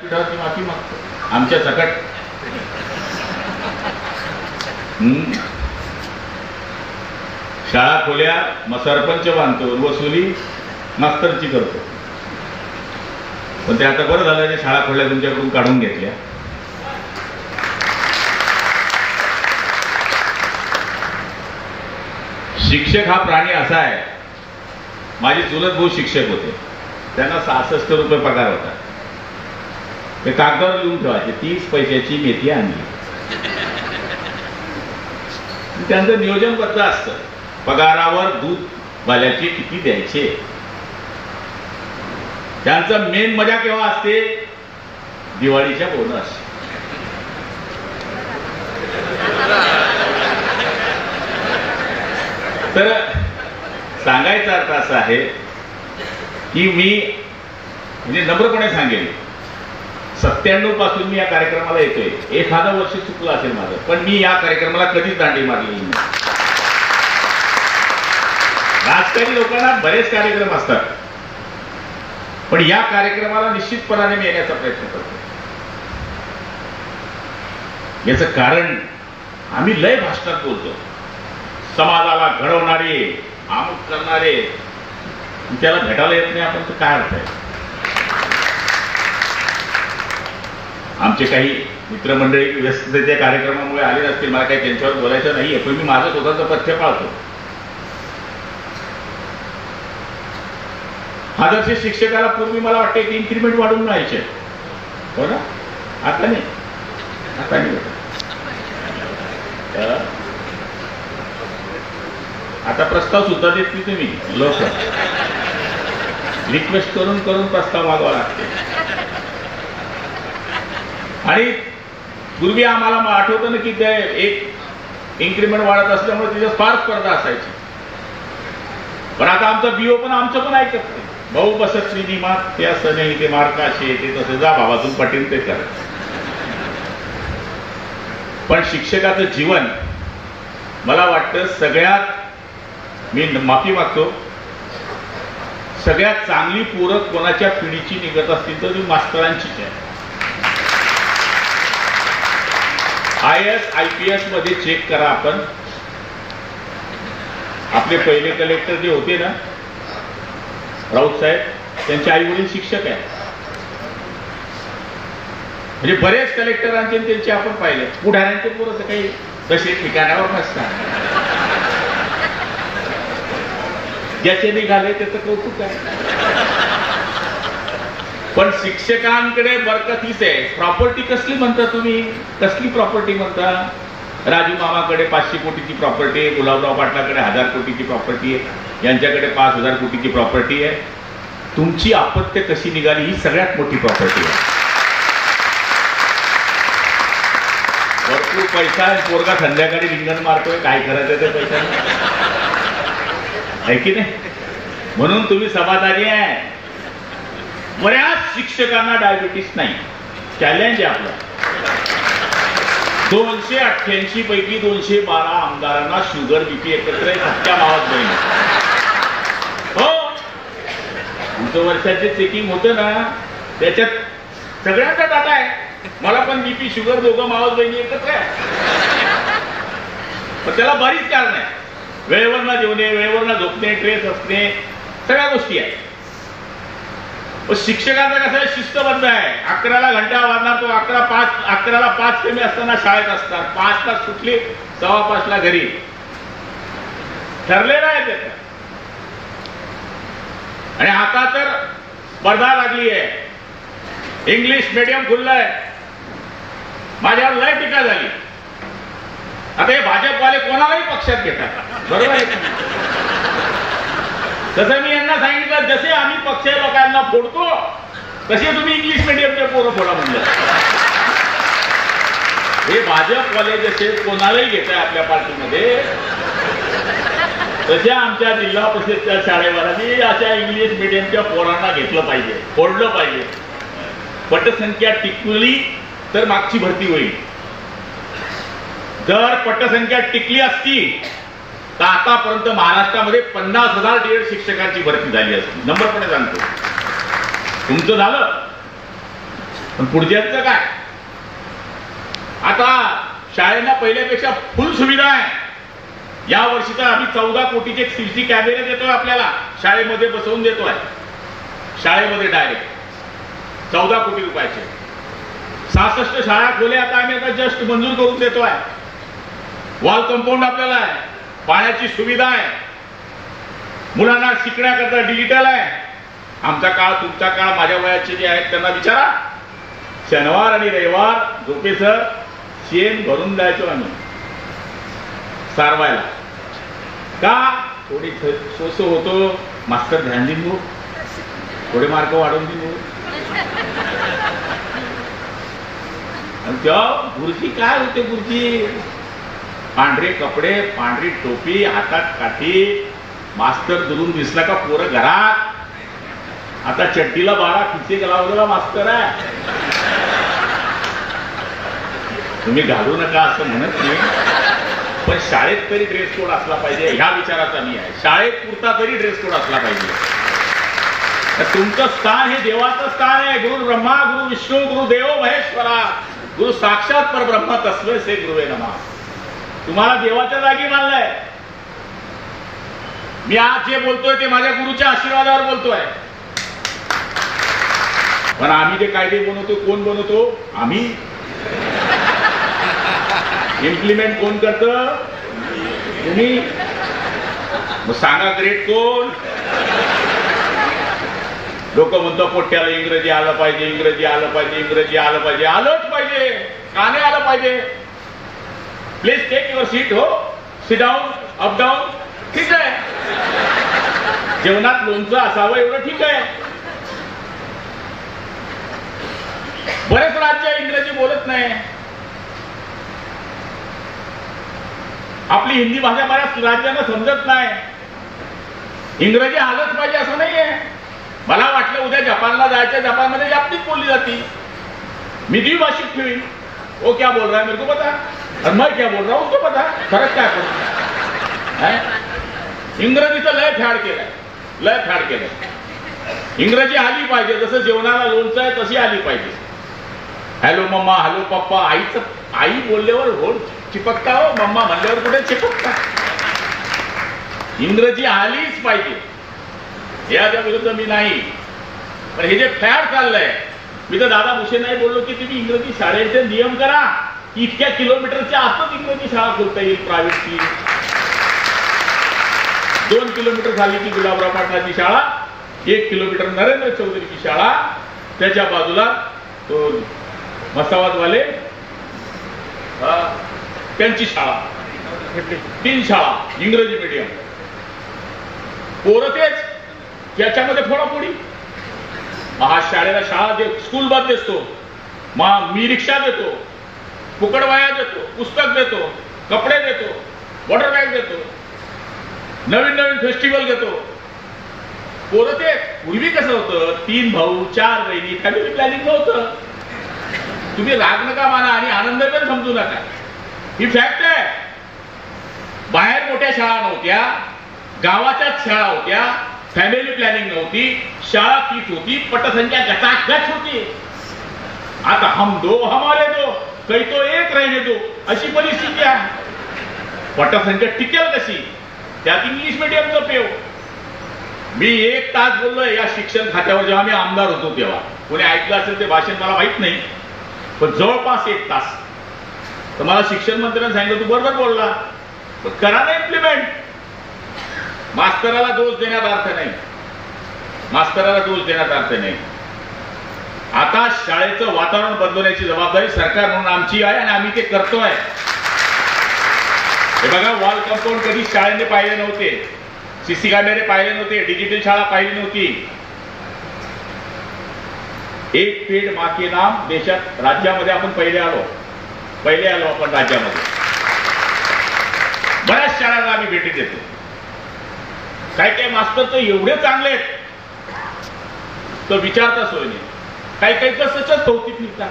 पीठावरती माफी मागतो आमच्या सकट. शाळा खोल्या मग सरपंच बांधतो, वसुली मास्तरची करतो. पण ते आता बरं झालं ते शाळा खोल्या तुमच्याकडून काढून घेतल्या. शिक्षक हा प्राणी असा आहे. माझे चुलत भाऊ शिक्षक होते, त्यांना 66 रुपये पगार होता. ते कागदावर लिहून ठेवायचे 30 पैशाची मेथी आणली. त्यांचं नियोजनबद्ध असतं. पगारावर दूध वाल्याचे किती द्यायचे. त्यांचं मेन मजा केव्हा असते? दिवाळीच्या बोनस. तर सांगायचा अर्थ असा आहे की मी म्हणजे नम्रपणे सांगेन, 97 पासून मी या कार्यक्रमाला येतोय. एखादं वर्ष चुकलं असेल माझं, पण मी या कार्यक्रमाला कधीच दांडी मारलेली नाही. राजकारणी लोकांना बरेच कार्यक्रम असतात, पण या कार्यक्रमाला निश्चितपणाने मी येण्याचा प्रयत्न करतो. याचं कारण आम्ही लय भाषणात बोलतो, समाजाला घडवणारे, अमुक करणारे, त्याला भेटायला येत नाही आपण, तर काय अर्थ आहे? आमचे काही मित्रमंडळी व्यस्ततेच्या कार्यक्रमामुळे आले नसतील, मला काही त्यांच्यावर बोलायचं नाहीये, पण मी माझं स्वतःचं पथ्य पाळतो. आदर्श शिक्षकाला पूर्वी मला वाटतं की इन्क्रिमेंट वाढून मिळायचे, हो ना? आता नाही, आता नाही. आता प्रस्ताव सुद्धा देत नाही तुम्ही लोक, रिक्वेस्ट करून करून प्रस्ताव मागवा लागते. आणि पूर्वी आम्हाला आठवतं ना की ते एक इन्क्रिमेंट वाढत असल्यामुळे तिथे फार स्पर्धा असायची. पण आता आमचा बीओ पण आमचं पण ऐकत नाही. भाऊ बसत नाही मार्क, ते असं नाही, ते मार्काशी ते तसं, जा बाबातून पटेल ते कर. पण शिक्षकाचं जीवन मला वाटतं सगळ्यात, मी माफी मागतो, सगळ्यात चांगली पूरक कोणाच्या पिढीची निघत असतील तर ती मास्तरांचीच आहे. IAS IPS मध्ये चेक करा आपण. आपले पहिले कलेक्टर जे होते ना, राऊत साहेब, त्यांचे आई वडील शिक्षक आहेत. म्हणजे बरेच कलेक्टरांचे त्यांचे आपण पाहिले. पुढाऱ्यांचे पोरं काही तसे ठिकाणावर नसतात. ज्याचे निघाले त्याचं कौतुक आहे. पण शिक्षकांकडे बरकत हीच आहे. प्रॉपर्टी कसली म्हणता तुम्ही? कसली प्रॉपर्टी म्हणता? राजू मामाकडे 500 कोटीची प्रॉपर्टी आहे, गुलाबराव पाटलाकडे 1000 कोटीची प्रॉपर्टी आहे, यांच्याकडे 5000 कोटीची प्रॉपर्टी आहे. तुमची अपत्य कशी निघाली ही सगळ्यात मोठी प्रॉपर्टी आहे. भरपूर पैसा आहे, पोरगा संध्याकाळी रिंगण मारतोय, काय करायचं ते पैसा आहे की नाही? म्हणून तुम्ही समाधानी आहे. बऱ्याच शिक्षकांना डायबिटीस नाही. चॅलेंज आहे आपलं. 288 पैकी 212 आमदारांना शुगर बीपी एकत्र आहे. सत्या मावत बहीण हो. तुमचं वर्षाचे चेकिंग होतं ना, त्याच्यात सगळ्यांचा डाटा आहे. मला पण बीपी शुगर दोघं मावत बहिणी एकत्र आहे. पण त्याला बरीच कारण आहे. वेळेवर ना जेवणे, वेळेवर ना झोपणे, ट्रेस असणे, सगळ्या गोष्टी आहेत. शिक्षकांचा कसं आहे, शिस्तबद्ध आहे. 11ला घंटा वाजणार, तो 11ला 5 कमी असताना शाळेत असतात. 5ला सुटली, 5:15ला घरी. ठरलेलं आहे त्याचं. आणि आता तर स्पर्धा लागली आहे. इंग्लिश मीडियम खुललंय. माझ्यावर लय टीका झाली. आता हे भाजपवाले कोणालाही पक्षात घेतात, बरोबर आहे? तसं मी यांना सांगितलं, जसे आम्ही पक्ष लोकांना फोडतो तसे तुम्ही इंग्लिश मीडियमचे पोरं फोडा म्हणलं. हे भाजपवाले जसे कोणालाही घेत आहे आपल्या पार्टीमध्ये, तशा आमच्या जिल्हा परिषदच्या शाळेवाल्यांनी अशा इंग्लिश मीडियमच्या पोरांना घेतलं पाहिजे, फोडलं पाहिजे. पटसंख्या टिकली तर मागची भरती होईल. जर पटसंख्या टिकली असती तर आतापर्यंत महाराष्ट्रामध्ये 50,000 डीएड शिक्षकांची भरती झाली असती. नंबरपणे सांगतो. तुमचं झालं पण पुढच्यांचं काय? आता शाळेला पहिल्यापेक्षा फुल सुविधा आहे. या वर्षी तर आम्ही 14 कोटीचे सीसी कॅमेरे देतोय, आपल्याला शाळेमध्ये बसवून देतोय. शाळेमध्ये डायरेक्ट 14 कोटी रुपयाचे 66 शाळा खोल्या आता आम्ही आता जस्ट मंजूर करून देतोय. वॉल कंपाऊंड आपल्याला आहे, पाण्याची सुविधा आहे, मुलांना शिकण्याकरता डिजिटल आहे. आमचा काळ, तुमचा काळ, माझ्या वयाचे जे आहेत त्यांना विचारा. शनिवार आणि रविवार झोपेसर शेण भरून द्यायचो आम्ही सारवायला. का? थोडी सोसो होतो, मास्तर ध्यान देऊ, थोडे मार्क वाढवून देऊ. आणि तेव्हा गुरुजी काय होते? गुरुजी पांढरे कपडे, पांढरी टोपी, हातात काठी, मास्तर दुरून दिसला का पोरं घरात. आता चड्डीला 12 खिचे लावलेला मास्तर आहे. तुम्ही घालू नका असं म्हणत नाही, पण शाळेत तरी ड्रेस कोड असला पाहिजे ह्या विचाराचा मी आहे. शाळेत पुरता तरी ड्रेस कोड असला पाहिजे. तुमचं स्थान हे देवाचं स्थान आहे. गुरु ब्रह्मा, गुरु विष्णू, गुरु देव महेश्वरा, गुरु साक्षात परब्रह्म तस्मै से गुरुवे नमः. तुम्हाला देवाच्या जागी मानलंय. मी आज जे बोलतोय ते माझ्या गुरुच्या आशीर्वादावर बोलतोय. पण आम्ही जे कायदे बनवतो, कोण बनवतो? आम्ही. इम्प्लिमेंट कोण करतं? तुम्ही. मग सांगा ग्रेट कोण? लोक म्हणतो पोट्याला इंग्रजी आलं पाहिजे, इंग्रजी आलं पाहिजे, इंग्रजी आलं पाहिजे. आलंच पाहिजे. का नाही आलं पाहिजे? Please take your seat. हो, सिट डाऊन, अप डाऊन, ठीक आहे. जेवणात लोणचं असावं एवढं ठीक आहे. बरेच राज्य इंग्रजी बोलत नाही. आपली हिंदी भाषा बऱ्याच राज्यांना समजत नाही. इंग्रजी आलंच पाहिजे असं नाहीये. मला वाटलं उद्या जपानला जायचं, जपानमध्ये जापनीच बोलली जाती. मी द्विभाषिक ठेवीन. वो क्या बोल रहा है मेरे को पता, और मैं क्या बोल रहा हूं उसको पता. फरक काय पडतो? इंग्रजीचं लय फॅड केलंय, लय फॅड केलंय. इंग्रजी आली पाहिजे. जसं जेवणाला लोणचं आहे तशी आली पाहिजे. हॅलो मम्मा, हॅलो पप्पा. आई बोलल्यावर होड चिपकता हो, मम्मा म्हणल्यावर कुठे चिपकता. इंग्रजी आलीच पाहिजे. याच्या विरुद्ध मी नाही. पण हे जे फॅड चाललंय, मी तर दादा भुसे नाही बोललो की तुम्ही इंग्रजी शाळेचे नियम करा. इतक्या किलोमीटरच्या आतच इंग्रजी शाळा खोलता येईल प्रायव्हेटची. 2 किलोमीटर झाली की गुलाबराव पाटलाची शाळा, 1 किलोमीटर नरेंद्र चौधरीची शाळा, त्याच्या बाजूला तो मसावादवाले त्यांची शाळा. 3 शाळा इंग्रजी मीडियम. पोरं तेच, त्याच्यामध्ये फोडाफोडी. हा शाळेला शाळा दे, स्कूल बस देतो, मी रिक्षा देतो, फुकट वह्या देतो, पुस्तक देतो, कपडे देतो, वॉटर बॅग देतो, नवीन नवीन फेस्टिवल देतो. पोरं ते. पूर्वी कसं होतं? 3 भाऊ 4 बहिणी, फॅमिली प्लॅनिंग नव्हतं. तुम्ही राग नका माना आणि आनंद पण समजू नका. ही फॅक्ट आहे. बाहेर मोठ्या शाळा नव्हत्या, गावाच्याच शाळा होत्या, फॅमिली प्लॅनिंग नव्हती, शाळा तीच होती, पटसंख्या गचागच होती. आता हम दो हमारे दो, काही तो एक रहने दो, अशी परिस्थिती आहे. पटसंख्या टिकेल कशी? त्यात इंग्लिश मीडियमचं पेव. मी 1 तास बोललोय या शिक्षण खात्यावर. जेव्हा मी आमदार होतो तेव्हा कोणी ऐकलं असेल ते भाषण मला माहित नाही, पण जवळपास 1 तास. तर मला शिक्षण मंत्र्यांनी सांगितलं तू बरोबर बोलला, करा ना इम्प्लिमेंट. मास्तराला दोष देण्यात अर्थ नाही, मास्तराला दोष देण्यात अर्थ नाही. आता शाळेचं वातावरण बदलवण्याची जबाबदारी सरकार म्हणून आमची आहे आणि आम्ही ते करतोय. हे बघा, वॉल कंपाऊंड कधी शाळेने पाहिले नव्हते, सीसी कॅमेरे पाहिले नव्हते, डिजिटल शाळा पाहिली नव्हती. एक पेड माँ के नाम देशात, राज्यामध्ये आपण पहिले आलो आपण राज्यामध्ये. बऱ्याच शाळांना आम्ही भेटी देतो. काही मास्तर तर एवढे चांगले आहेत तर विचारता सोय नाही. काही कसं कौतिक निघतात.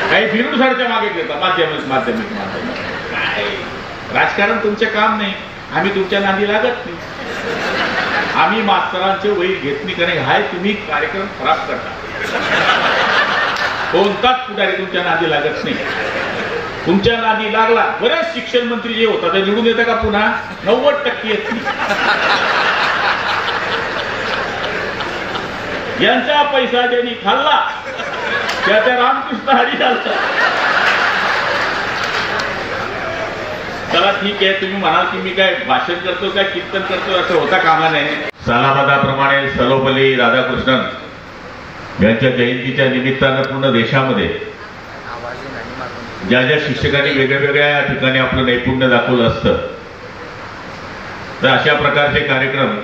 काही फिरून सारख्या मागे घेतात. माध्यमिक काय राजकारण तुमचे काम नाही, आम्ही तुमच्या नादी लागत नाही. आम्ही मास्तरांचे वैर घेत नाही कारण हाय तुम्ही कार्यक्रम खराब करता. कोणताच पुढारी तुमच्या नादी लागत नाही. तुमच्या नादी लागला बरेच शिक्षण मंत्री जे होता ते निवडून येतं का पुन्हा 90% येत नाही. यांचा पैसा ज्यांनी खाल्ला त्या रामकृष्ण हरी झाला. चला ठीक आहे, तुम्ही म्हणाल की मी काय भाषण करतो काय कीर्तन करतो असं होता कामा नये. सालाबादाप्रमाणे सर्वपल्ली राधाकृष्णन यांच्या जयंतीच्या निमित्तानं पूर्ण देशामध्ये ज्या ज्या शिक्षकांनी वेगळ्या ठिकाणी आपलं नैपुण्य दाखवलं असतं तर अशा प्रकारचे कार्यक्रम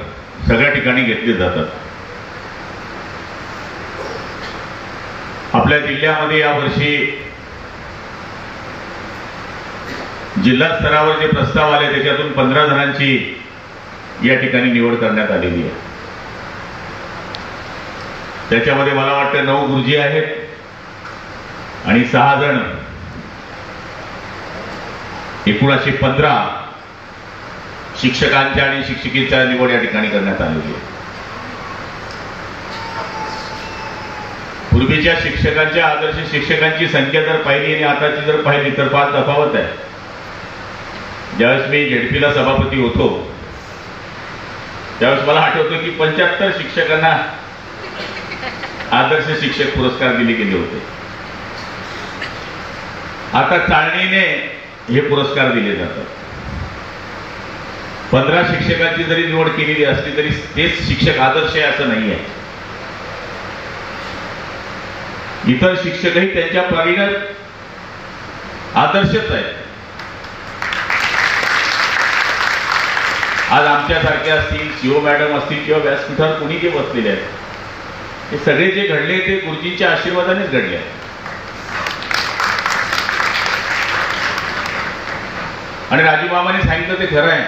सगळ्या ठिकाणी घेतले जातात. आपल्या जिल्ह्यामध्ये यावर्षी जिल्हा स्तरावर जे प्रस्ताव आले त्याच्यातून 15 जणांची या ठिकाणी निवड करण्यात आलेली आहे. त्याच्यामध्ये मला वाटतं 9 गुरुजी आहेत आणि 6 जण, एकूण अशी 15 शिक्षकांच्या आणि शिक्षिकेच्या निवड या ठिकाणी करण्यात आलेली आहे. पूर्वीच्या शिक्षकांच्या आदर्श शिक्षकांची संख्या जर पाहिली आणि आताची जर पाहिली तर फार तफावत आहे. ज्यावेळेस मी झेडपीला सभापती होतो त्यावेळेस मला आठवतं की 75 शिक्षकांना आदर्श शिक्षक पुरस्कार दिले गेले होते. आता चाळणीने हे पुरस्कार दिले जातात. 15 शिक्षकांची जरी निवड केलेली असली तरी तेच शिक्षक आदर्श आहे असं नाही आहे. इतर शिक्षकही त्यांच्या परीने आदर्शच आहेत. आज आमच्यासारखे असतील, सीओ मॅडम असतील किंवा व्यासपीठावर कोणी जे बसलेले आहेत हे सगळे जे घडले ते गुरुजींच्या आशीर्वादानेच घडले आहेत. आणि राजूमामाने सांगितलं ते खरं आहे.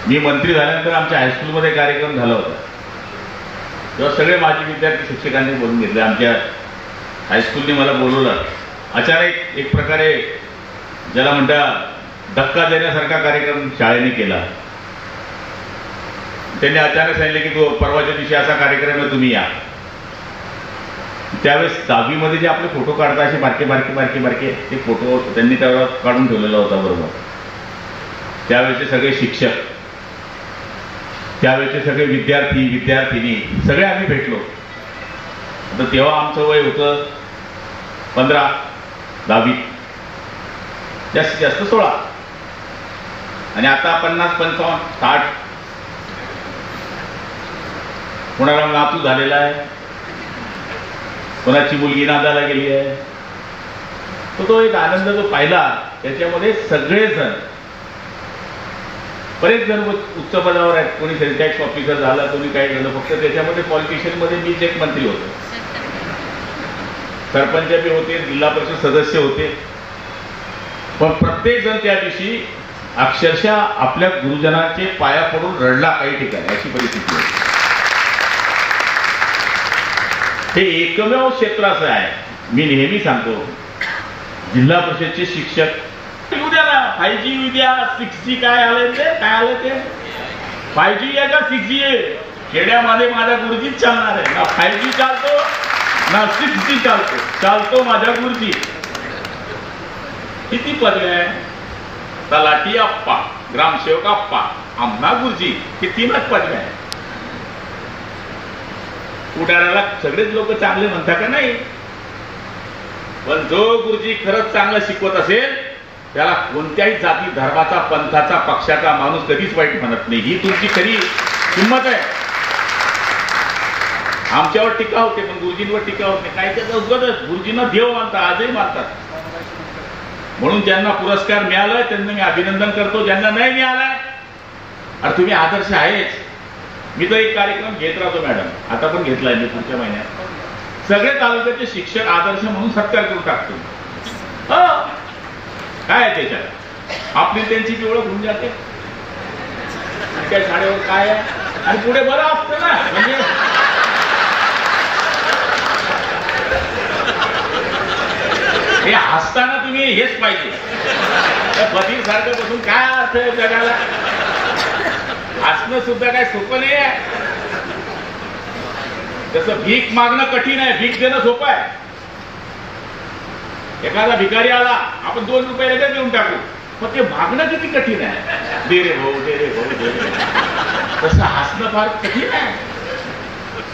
मी मंत्री झाल्यानंतर आमच्या हायस्कूलमध्ये कार्यक्रम झाला होता तेव्हा सगळे माजी विद्यार्थी शिक्षकांनी बोलून घेतले. आमच्या हायस्कूलने मला बोलवलं. अचानक एक प्रकारे ज्याला म्हणता धक्का देण्यासारखा कार्यक्रम शाळेने केला. त्यांनी अचानक सांगितले की तो परवाच्या दिवशी असा कार्यक्रम आहे तुम्ही या. त्यावेळेस 10वी मध्ये जे आपले फोटो काढता असे बारके ते फोटो त्यांनी त्यावर काढून ठेवलेला होता बरोबर. त्यावेळेचे सगळे शिक्षक, त्यावेळेचे सगळे विद्यार्थी विद्यार्थिनी सगळे आम्ही भेटलो. तर तेव्हा आमचं वय होतं 15, 10वी, जास्तीत जास्त 16 आणि आता 50, 55, 60. कोणाला नातू झालेला आहे, कोणाची मुलगी नांदायला गेली आहे. तो एक आनंद जो पाहिला त्याच्यामध्ये सगळेजण, बरेच जण उच्च पदावर आहेत. कोणी सेल टॅक्स ऑफिसर झाला, कोणी काय झालं. फक्त त्याच्यामध्ये पॉलिटिशियन मध्ये मीच एक मंत्री होतो. सरपंच बी होते, जिल्हा परिषद सदस्य होते. पण प्रत्येक जण त्या दिवशी अक्षरशः आपल्या गुरुजनांचे पाया पडून रडला काही ठिकाणी, अशी परिस्थिती होती. हे एकमेव क्षेत्र असं आहे. मी नेहमी सांगतो जिल्हा परिषदचे शिक्षक उद्या ना 5G उद्या 6G काय आलं ते 5G आहे का 6G आहे. खेड्यामध्ये माझ्या गुरुजीच चालणार आहे. ना 5G चालतो ना 6G चालतो माझ्या गुरुजी. किती पदव्या आहे? तलाठी अप्पा, ग्रामसेवक अप्पा, आम्हा गुरुजी, हे 3च पदव्या आहे. पुढाऱ्याला सगळेच लोक चांगले म्हणतात का नाही. पण जो गुरुजी खरंच चांगलं शिकवत असेल त्याला कोणत्याही जाती धर्माचा पंथाचा पक्षाचा माणूस कधीच वाईट म्हणत नाही. ही तुमची खरी किंमत आहे. आमच्यावर टीका होते पण गुरुजींवर टीका होत नाही. काय त्याचं उगतच गुरुजींना देव मानतात, आजही मानतात. म्हणून ज्यांना पुरस्कार मिळालाय त्यांना मी अभिनंदन करतो. ज्यांना नाही मिळालाय अरे तुम्ही आदर्श आहेच. मी तर एक कार्यक्रम घेत राहतो मॅडम, आता पण घेतलाय मी पुढच्या महिन्यात. सगळे तालुक्याचे शिक्षक आदर्श म्हणून सत्कार करून टाकतो. काय आहे त्याच्यात आपली त्यांची ती ओळख होऊन जाते. त्या शाळेवर काय आहे आणि पुढे बरं असतं ना. म्हणजे हे हसताना तुम्ही हेच पाहिजे. फकीर सारखं बसून काय अर्थ आहे जगाला. हसणं सुद्धा काय सोपं नाही आहे. तसं भीक मागणं कठीण आहे, भीक देणं सोपं आहे. एखादा भिकारी आला, आपण 2 रुपये लगेच देऊन टाकू, पण ते मागणं किती कठीण आहे. दे रे भाऊ, दे रे भाऊ, दे रे. तसं हसणं फार कठीण आहे.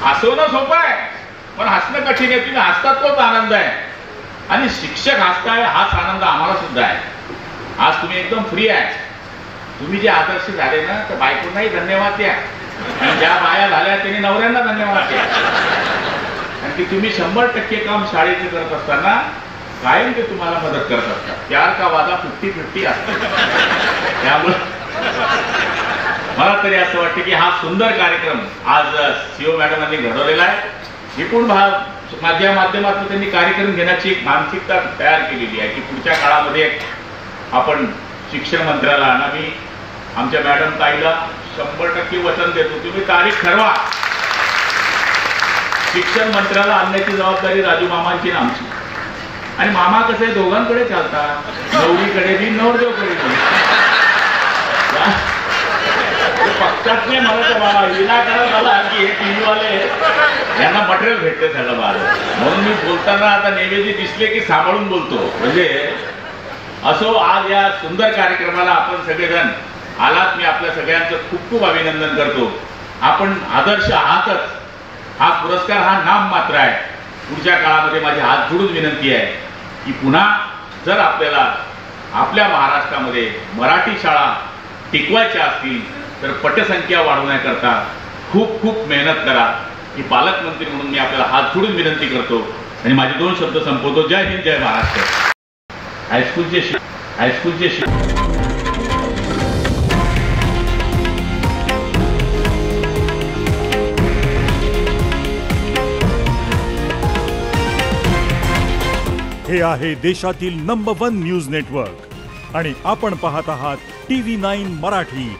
हसवणं सोपं आहे, पण हसणं कठीण आहे. तुम्ही हसतात तोच आनंद आहे. आणि शिक्षक हसताय हाच आनंद आम्हाला सुद्धा आहे. आज तुम्ही एकदम फ्री आहे. तुम्ही जे आदर्श झाले ना, तर बायकोंनाही धन्यवाद द्या, आणि ज्या बाया झाल्या त्यांनी नवऱ्यांना धन्यवाद द्या. आणि की तुम्ही 100% काम शाळेचे करत असताना कायम ते तुम्हाला मदत करत असतात. प्यार का वादा 50-50 असतो. त्यामुळे मला तरी असं वाटतं की हा सुंदर कार्यक्रम आज सीओ मॅडमांनी घडवलेला आहे. एकूण माझ्या माध्यमातून त्यांनी कार्यक्रम घेण्याची एक मानसिकता तयार केलेली आहे की पुढच्या काळामध्ये आपण शिक्षण मंत्र्याला आणि मी आमच्या मॅडम ताईला 100% वचन देतो, तुम्ही तारीख ठरवा. शिक्षण मंत्र्याला आणण्याची जबाबदारी राजू मामांची ना आमची. आणि मामा कसे दोघांकडे चालतात, नवरीकडे बी नवरदेवकडे बी. पक्षात नाही मला तर बाबा विनाकारण झाला की हे टीव्ही वाले यांना मटेरियल भेटते सगळं बाहेर. म्हणून मी बोलताना आता नैवेद्य दिसले की सांभाळून बोलतो. म्हणजे असो, आज या सुंदर कार्यक्रमाला आपण सगळेजण आलात. मी आपल्या सगळ्यांचं खूप खूप अभिनंदन करतो. आपण आदर्श आहातच. हा पुरस्कार हा नाम मात्र आहे. पुढच्या काळामध्ये माझी हात जोडून विनंती आहे की पुन्हा जर आपल्याला आपल्या महाराष्ट्रामध्ये मराठी शाळा टिकवायच्या असतील तर पटसंख्या वाढवण्याकरता खूप खूप मेहनत करा. ही पालकमंत्री म्हणून मी आपल्याला हात जोडून विनंती करतो आणि माझे 2 शब्द संपवतो. जय हिंद, जय महाराष्ट्र. हायस्कूलचे हे आहे देशातील नंबर 1 न्यूज नेटवर्क आणि आपण पाहत आहात TV9 मराठी,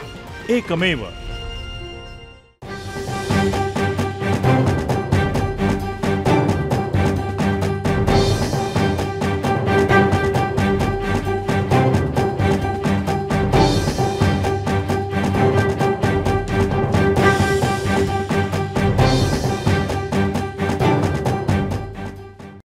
एकमेव.